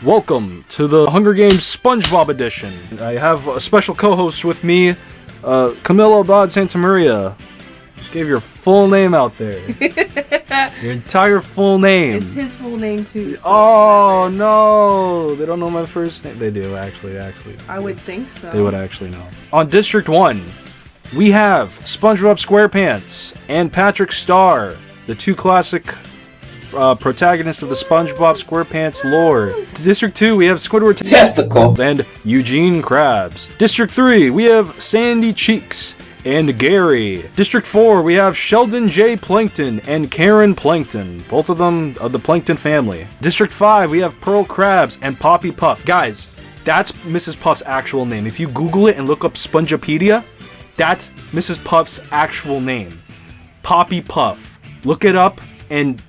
Welcome to the Hunger Games Spongebob edition. I have a special co-host with me, Camilo Abad Santamaria. Just gave your full name out there. Your entire full name. It's his full name too. So oh no, they don't know my first name. They do actually. I would think so. They would actually know. On District 1, we have SpongeBob SquarePants and Patrick Star, the two classic protagonists of the SpongeBob SquarePants lore. District 2, we have Squidward Testicle and Eugene Krabs. District 3, we have Sandy Cheeks and Gary. District 4, we have Sheldon J. Plankton and Karen Plankton, both of them of the Plankton family. District 5, we have Pearl Krabs and Poppy Puff. Guys, that's Mrs. Puff's actual name. If you Google it and look up Spongepedia, that's Mrs. Puff's actual name. Poppy Puff. Look it up and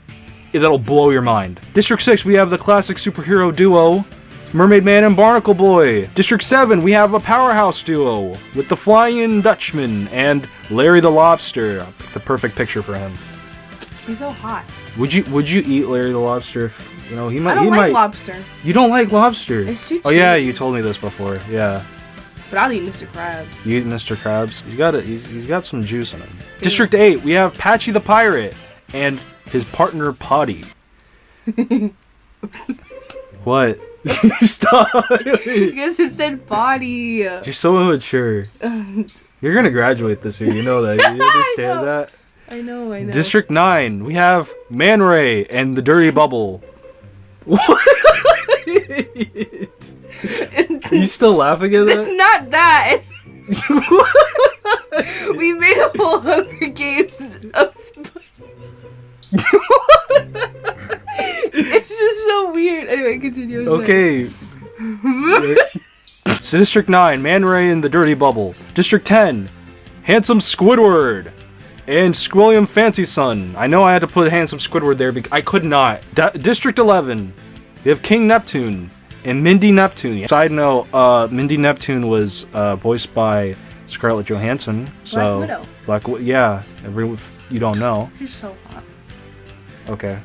that'll blow your mind. District 6, we have the classic superhero duo, Mermaid Man and Barnacle Boy. District 7, we have a powerhouse duo with the Flying Dutchman and Larry the Lobster. I picked the perfect picture for him. He's so hot. Would you eat Larry the Lobster if, you know, he might... I don't like lobster. You don't like lobster? It's too cheap. Oh yeah, you told me this before, yeah. But I'll eat Mr. Krabs. You eat Mr. Krabs? He's got some juice in him. Yeah. District 8, we have Patchy the Pirate and his partner Potty. What? Stop! Because it said body. You're so immature. You're gonna graduate this year, you know that. You understand that? I know. District 9, we have Man Ray and the Dirty Bubble. What? Are you still laughing at that? It's not that. It's... We made a whole Hunger Games of It's just so weird. Anyway, continue. Okay. So District 9, Man Ray and the Dirty Bubble. District 10, Handsome Squidward and Squilliam Fancy Son. I know I had to put Handsome Squidward there because I could not. District 11, we have King Neptune and Mindy Neptune. Side note, Mindy Neptune was voiced by Scarlett Johansson. So Black Widow. Yeah. You don't know. She's so hot. Okay.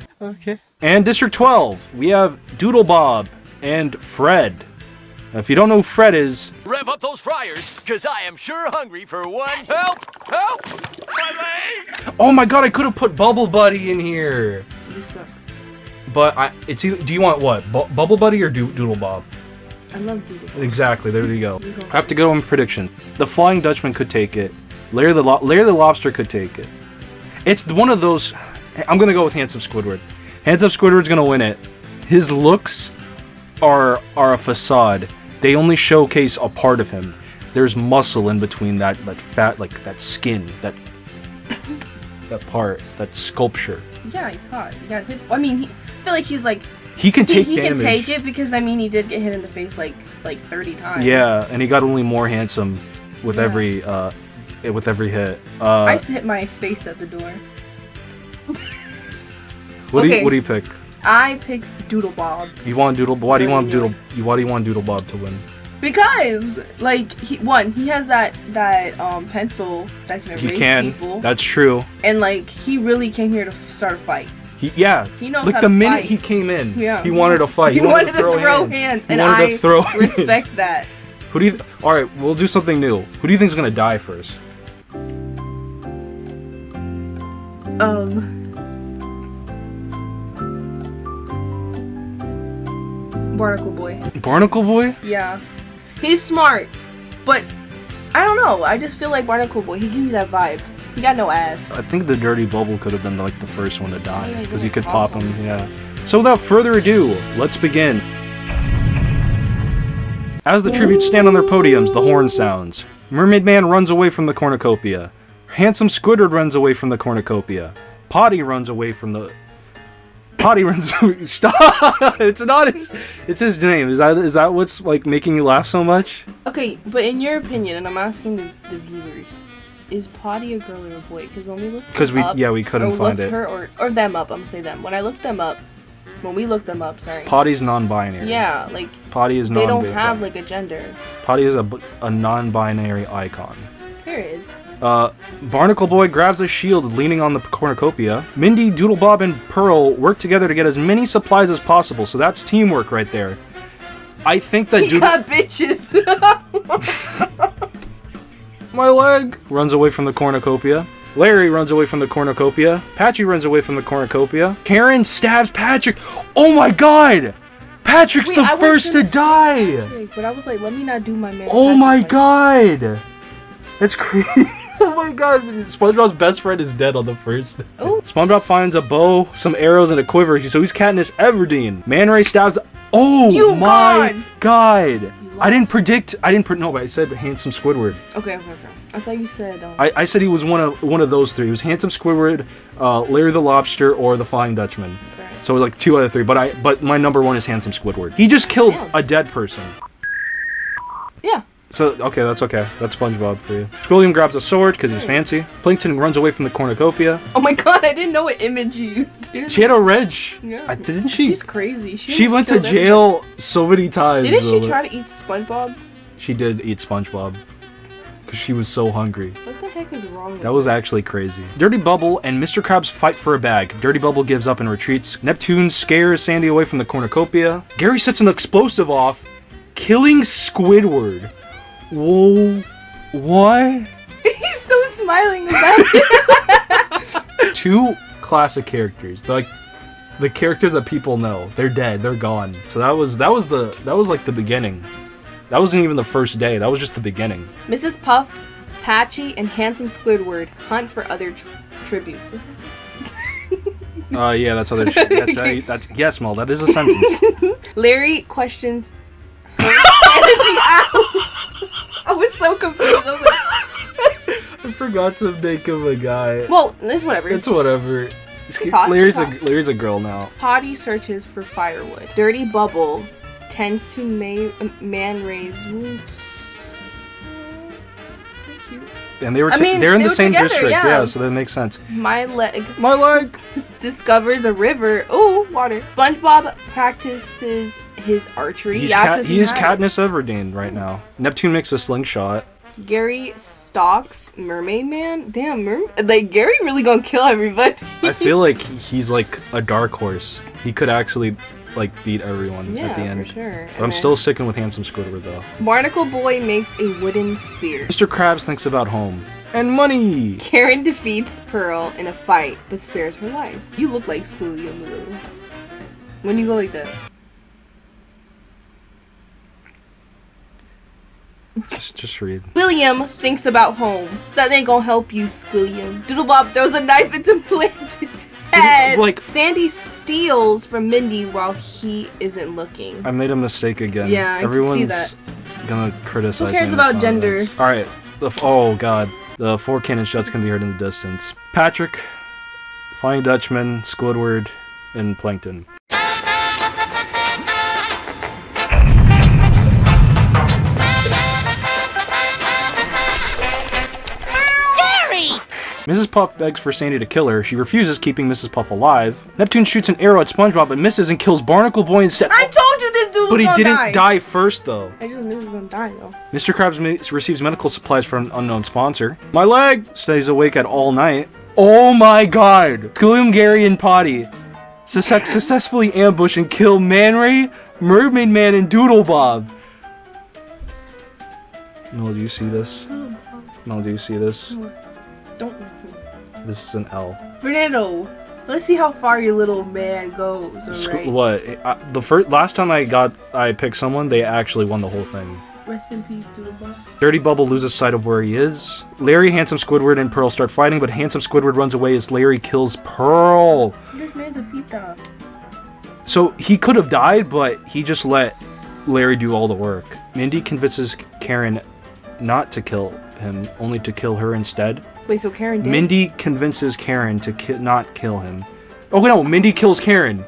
And District 12, we have Doodle Bob and Fred. Now, if you don't know who Fred is... Rev up those fryers, because I am sure hungry for one. Help! My leg! Oh my god, I could have put Bubble Buddy in here. You suck. But it's either... Do you want what? Bubble Buddy or Doodle Bob? I love Doodle Bob. Exactly, there you go. I have to go on prediction. The Flying Dutchman could take it. Larry the Lobster could take it. It's one of those... I'm gonna go with Handsome Squidward. Handsome Squidward's gonna win it. His looks are a facade. They only showcase a part of him. There's muscle in between that fat, like that skin, that part, that sculpture. Yeah, he's hot. Yeah, I mean, I feel like he's like... He can take damage. He can take it because, I mean, he did get hit in the face like 30 times. Yeah, and he got only more handsome with every hit. I used to hit my face at the door. What do you pick? I picked Doodle Bob. You want Doodle? Why do you want Doodle Bob to win? Because like he has that pencil that can erase people. That's true. And like he really came here to start a fight. He knows like how the to minute fight. He came in, yeah. he wanted to fight. He wanted to throw hands, and I respect that. Who do you? All right, we'll do something new. Who do you think is gonna die first? Barnacle Boy. Barnacle Boy? Yeah. He's smart, but I don't know. I just feel like Barnacle Boy, he gives me that vibe. He got no ass. I think the Dirty Bubble could have been like the first one to die because he could pop him, yeah. So without further ado, let's begin. As the tributes stand on their podiums, the horn sounds. Mermaid Man runs away from the cornucopia. Handsome Squidward runs away from the cornucopia. Potty runs away from the... Stop! It's his name. Is that what's like making you laugh so much? Okay, but in your opinion, and I'm asking the viewers, is Potty a girl or a boy? Because when we looked we couldn't find it. Her or them up. I'm gonna say them. When we looked them up, sorry. Potty's non-binary. Yeah, like Potty is non-binary. They don't have like a gender. Potty is a non-binary icon. Period. Barnacle Boy grabs a shield leaning on the cornucopia. Mindy, Doodle Bob, and Pearl work together to get as many supplies as possible, so that's teamwork right there. I think that He got bitches. My leg runs away from the cornucopia. Larry runs away from the cornucopia. Patchy runs away from the cornucopia. Karen stabs Patrick. Oh my god! Patrick's the first to die! Patrick, but I was like, let me not do my man. Oh my god! That's crazy. Oh my god, SpongeBob's best friend is dead on the first. Oh. SpongeBob finds a bow, some arrows, and a quiver, so he's Katniss Everdeen. Man Ray stabs. Oh my god! I didn't no, but I said handsome Squidward. Okay. I thought you said. I said he was one of those three. He was handsome Squidward, Larry the Lobster, or the Flying Dutchman. Right. So like 2 out of 3. But my number 1 is handsome Squidward. He just killed a dead person. Yeah. So okay, that's okay. That's SpongeBob for you. Squilliam grabs a sword because he's fancy. Plankton runs away from the cornucopia. Oh my god, I didn't know what image you used. She had a wrench. Yeah. Didn't she? She's crazy. She went to jail so many times. Didn't she try to eat SpongeBob? She did eat SpongeBob. Because she was so hungry. What the heck is wrong with that? Was actually crazy. Dirty Bubble and Mr. Krabs fight for a bag. Dirty Bubble gives up and retreats. Neptune scares Sandy away from the cornucopia. Gary sets an explosive off, killing Squidward. Whoa. What? He's so smiling about it. 2 classic characters. Like the characters that people know. They're dead. They're gone. So that was like the beginning. That wasn't even the first day. That was just the beginning. Mrs. Puff, Patchy, and Handsome Squidward hunt for other tributes. Yeah, that's other. That's yes, Mel. That is a sentence. Larry questions her. I was so confused. I was like, I forgot to make him a guy. well, it's whatever. It's whatever. Hot, Larry's a girl now. Potty searches for firewood. Dirty Bubble tends to Man Ray's wound. And they're in the same together, district, yeah. So that makes sense. My leg discovers a river. Oh, water. SpongeBob practices his archery. He is Katniss Everdeen right now. Neptune makes a slingshot. Gary stalks Mermaid Man. Damn, Gary really gonna kill everybody. I feel like he's like a dark horse. He could actually like beat everyone at the end. Yeah, for sure. But I'm still sticking with handsome Squidward though. Barnacle Boy makes a wooden spear. Mr. Krabs thinks about home and money. Karen defeats Pearl in a fight, but spares her life. You look like Squilliam a little. When you go like that. Just read. William thinks about home. That ain't gonna help you, Squilliam. Doodlebob throws a knife into Plankton's head. Like Sandy steals from Mindy while he isn't looking. I made a mistake again. Yeah, Everyone's I can see that. Gonna criticize. Who cares about gender? All right. Oh god, the 4 cannon shots can be heard in the distance. Patrick, Flying Dutchman, Squidward, and Plankton. Mrs. Puff begs for Sandy to kill her. She refuses, keeping Mrs. Puff alive. Neptune shoots an arrow at SpongeBob but misses and kills Barnacle Boy instead. I told you this dude was gonna die! But he didn't die first, though. I just knew he was gonna die, though. Mr. Krabs receives medical supplies from an unknown sponsor. My leg stays awake at all night. Oh my god! Squilliam, Gary, and Potty successfully ambush and kill Man Ray, Mermaid Man, and Doodlebob. Mel, do you see this? Mel, do you see this? Don't look at me. This is an L. Fernando, let's see how far your little man goes. Right? What? Last time I picked someone, they actually won the whole thing. Rest in peace, Doodlebob. Dirty Bubble loses sight of where he is. Larry, Handsome Squidward, and Pearl start fighting, but Handsome Squidward runs away as Larry kills Pearl. This man's a fita. So he could have died, but he just let Larry do all the work. Mindy convinces Karen not to kill him, only to kill her instead. Wait, so Karen did? Mindy convinces Karen to not kill him. Oh no, Mindy kills Karen.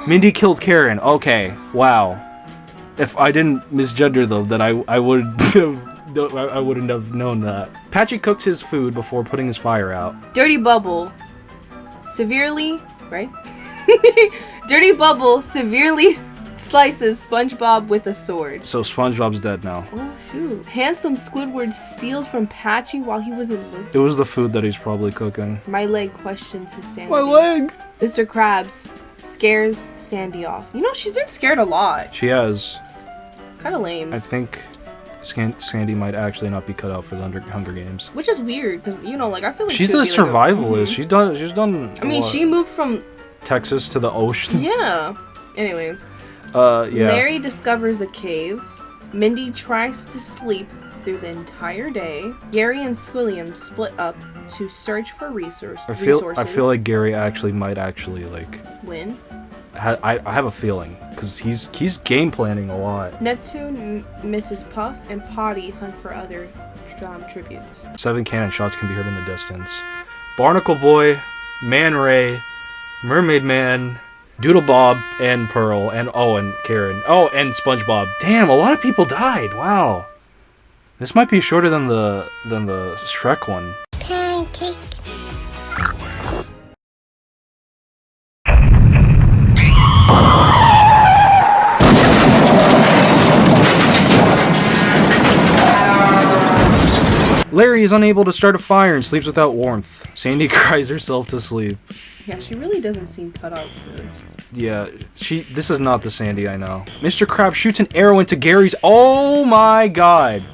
Mindy killed Karen. Okay, wow. If I didn't misgender them, then I wouldn't have known that. Patchy cooks his food before putting his fire out. Dirty Bubble severely slices SpongeBob with a sword. So SpongeBob's dead now. Oh shoot. Handsome Squidward steals from Patchy while he was in loop. It was the food that he's probably cooking. My leg questions his sanity. My leg! Mr. Krabs scares Sandy off. You know, she's been scared a lot. She has. Kind of lame. I think Sandy might actually not be cut out for the Hunger Games. Which is weird, because, you know, like, I feel like she's a survivalist. She's done. I mean, she moved from Texas to the ocean. Yeah. Anyway. Yeah. Larry discovers a cave. Mindy tries to sleep through the entire day. Gary and Squilliam split up to search for resources. I feel like Gary might like win. I have a feeling because he's game planning a lot. Neptune, Mrs. Puff, and Potty hunt for other tributes. 7 cannon shots can be heard in the distance. Barnacle Boy, Man Ray, Mermaid Man, Doodle Bob, and Pearl, and Karen. Oh, and Spongebob. Damn, a lot of people died. Wow. This might be shorter than the Shrek one. Pancake. Larry is unable to start a fire and sleeps without warmth. Sandy cries herself to sleep. Yeah, she really doesn't seem cut out for this. Yeah, this is not the Sandy I know. Mr. Krabs shoots an arrow into Gary's. Oh my god.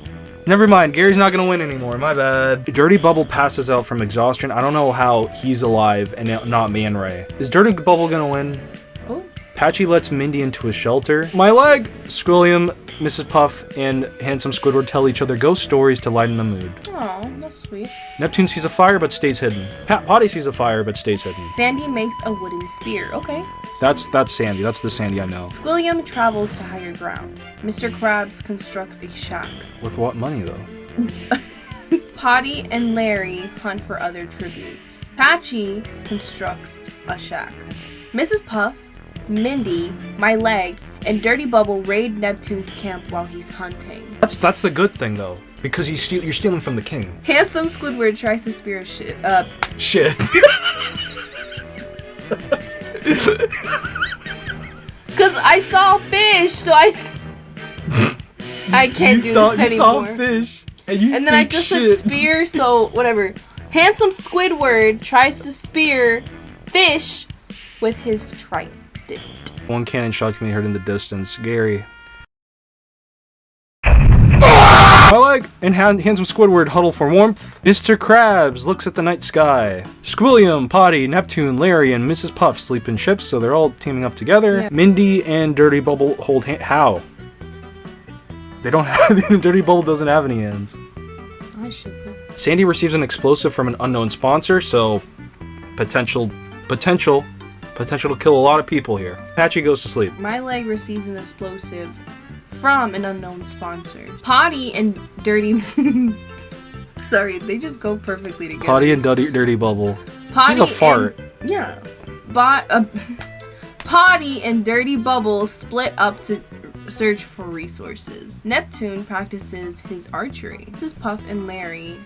Never mind, Gary's not gonna win anymore, my bad. Dirty Bubble passes out from exhaustion. I don't know how he's alive and not Man Ray. Is Dirty Bubble gonna win? Oh. Patchy lets Mindy into his shelter. My leg! Squilliam, Mrs. Puff, and Handsome Squidward tell each other ghost stories to lighten the mood. Aw, that's sweet. Neptune sees a fire but stays hidden. Potty sees a fire but stays hidden. Sandy makes a wooden spear. Okay. That's Sandy. That's the Sandy I know. Squilliam travels to higher ground. Mr. Krabs constructs a shack. With what money, though? Potty and Larry hunt for other tributes. Patchy constructs a shack. Mrs. Puff, Mindy, My Leg, and Dirty Bubble raid Neptune's camp while he's hunting. That's the good thing, though. Because you're stealing from the king. Handsome Squidward tries to spear shit. Shit. Cause I saw a fish, so I can't do this anymore. You saw a fish, and then I just said spear, so whatever. Handsome Squidward tries to spear fish with his trident. 1 cannon shot can be heard in the distance. Gary. My leg and Handsome Squidward huddle for warmth. Mr. Krabs looks at the night sky. Squilliam, Potty, Neptune, Larry, and Mrs. Puff sleep in ships, so they're all teaming up together. Yeah. Mindy and Dirty Bubble hold how? They don't have Dirty Bubble doesn't have any hands. I should have. Sandy receives an explosive from an unknown sponsor, so potential to kill a lot of people here. Patchy goes to sleep. My Leg receives an explosive from an unknown sponsor. Potty and Dirty... Sorry, they just go perfectly together. Potty and Dirty Bubble. Potty He's a fart. Yeah. Potty and Dirty Bubble split up to search for resources. Neptune practices his archery. Mrs. Puff and Larry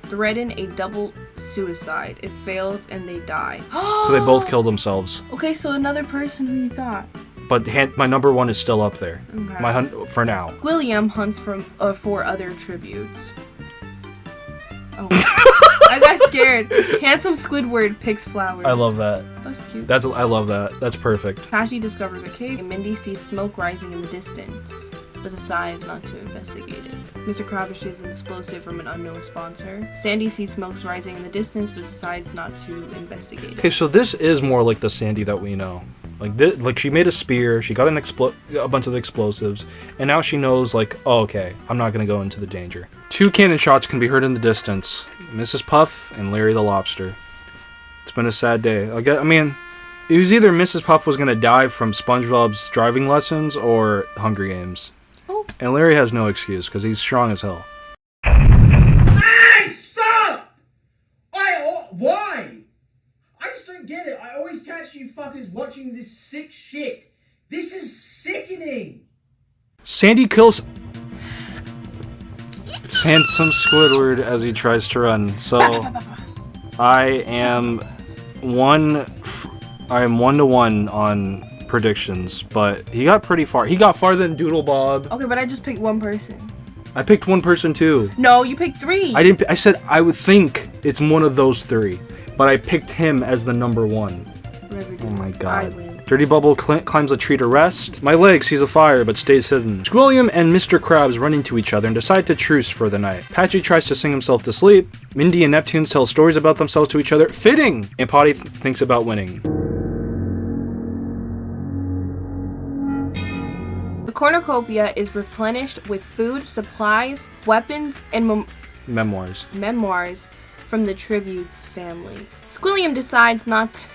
threaten a double suicide. It fails and they die. So they both kill themselves. Okay, so another person who you thought. But my number 1 is still up there. Okay. My hunt for now. William hunts for other tributes. Oh, I got scared. Handsome Squidward picks flowers. I love that. That's cute. I love that. That's perfect. Patchy discovers a cave, and Mindy sees smoke rising in the distance, but decides not to investigate it. Mr. Krabs receives an explosive from an unknown sponsor. Sandy sees smokes rising in the distance, but decides not to investigate it. Okay, so this is more like the Sandy that we know. Like she made a spear, she got a bunch of explosives, and now she knows, like, oh, okay, I'm not gonna go into the danger. 2 cannon shots can be heard in the distance. Mrs. Puff and Larry the Lobster. It's been a sad day. I mean, it was either Mrs. Puff was gonna die from SpongeBob's driving lessons or Hunger Games. Oh. And Larry has no excuse, because he's strong as hell. Hey, stop! Why? I just don't get it. I always catch you fuckers watching this sick shit. This is sickening. Sandy kills Handsome Squidward as he tries to run. So I am 1-1 on predictions, but he got pretty far. He got farther than Doodle Bob. Okay, but I just picked one person. I picked one person too. No, you picked 3. I didn't. I said I would think it's one of those 3, but I picked him as the number 1. Whatever, Oh my god. I win. Dirty Bubble climbs a tree to rest. My leg sees a fire but stays hidden. Squilliam and Mr. Krabs run into each other and decide to truce for the night. Patchy tries to sing himself to sleep. Mindy and Neptune tell stories about themselves to each other. Fitting! And Potty thinks about winning. The cornucopia is replenished with food, supplies, weapons, and Memoirs. memoirs from the Tribute's family. Squilliam decides not to...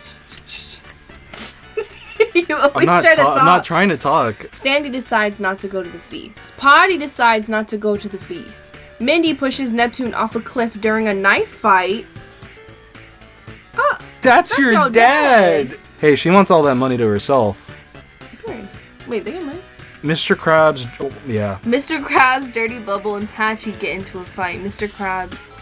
I'm not trying to talk. Sandy decides not to go to the feast. Potty decides not to go to the feast. Mindy pushes Neptune off a cliff during a knife fight. Oh, That's your dad! Hey, she wants all that money to herself. Wait, they get money? Mr. Krabs, yeah. Mr. Krabs, Dirty Bubble, and Patchy get into a fight. Mr. Krabs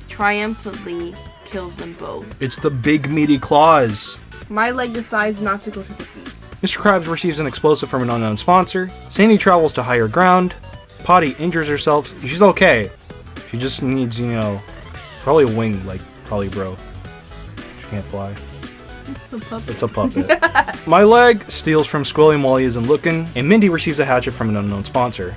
triumphantly kills them both. It's the big meaty claws. My leg decides not to go to the feast. Mr. Krabs receives an explosive from an unknown sponsor. Sandy travels to higher ground. Potty injures herself. She's okay. She just needs, probably a wing, probably bro. She can't fly. It's a puppet. It's a puppet. My leg steals from Squilliam while he isn't looking, and Mindy receives a hatchet from an unknown sponsor.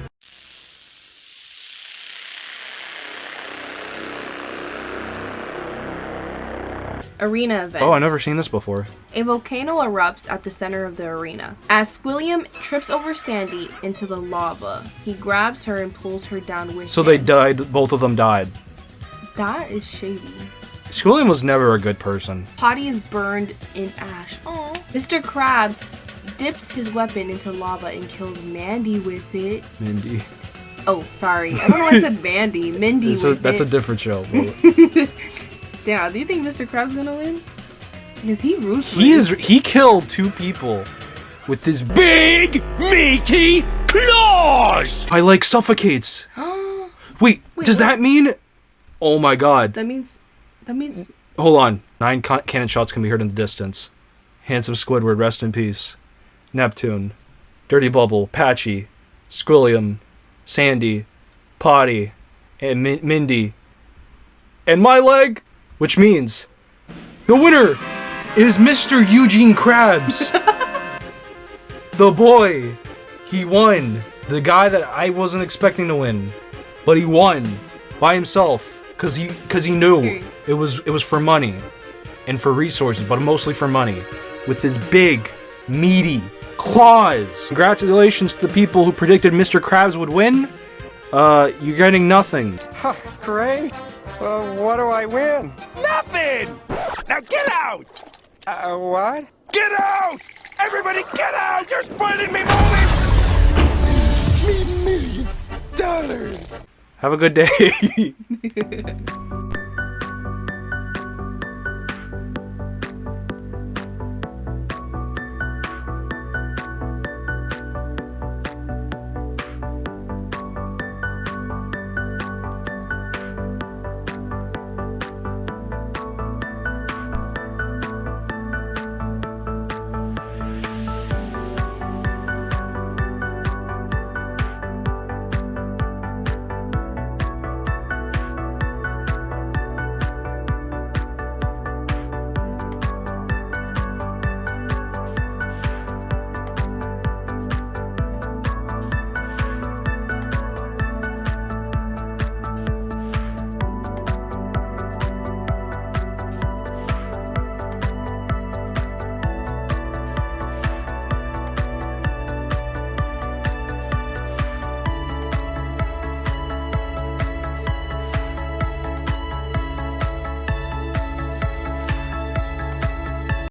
Arena event. Oh, I've never seen this before. A volcano erupts at the center of the arena. As Squilliam trips over Sandy into the lava, he grabs her and pulls her down with him. So they died, both of them died. That is shady. Squilliam was never a good person. Potty is burned in ash. Aww. Mr. Krabs dips his weapon into lava and kills Mandy with it. Mindy. Oh, sorry. I don't know why I said Mandy. Mindy That's a different show. Damn, do you think Mr. Krabs gonna win? Is he ruthless? He killed 2 people with his Big, meaty claws! My leg suffocates. Wait, does that mean? Oh my god. That means. Hold on. 9 cannon shots can be heard in the distance. Handsome Squidward, rest in peace. Neptune, Dirty Bubble, Patchy, Squilliam, Sandy, Potty, and Mindy. And my leg, which means the winner is Mr. Eugene Krabs. The boy. He won. The guy that I wasn't expecting to win. But he won by himself. Cause he knew it was for money and for resources, but mostly for money. With his big, meaty claws. Congratulations to the people who predicted Mr. Krabs would win. You're getting nothing. Huh, great. What do I win? Nothing! Now get out! What? Get out! Everybody get out! You're spoiling me moment! $3 million! Have a good day.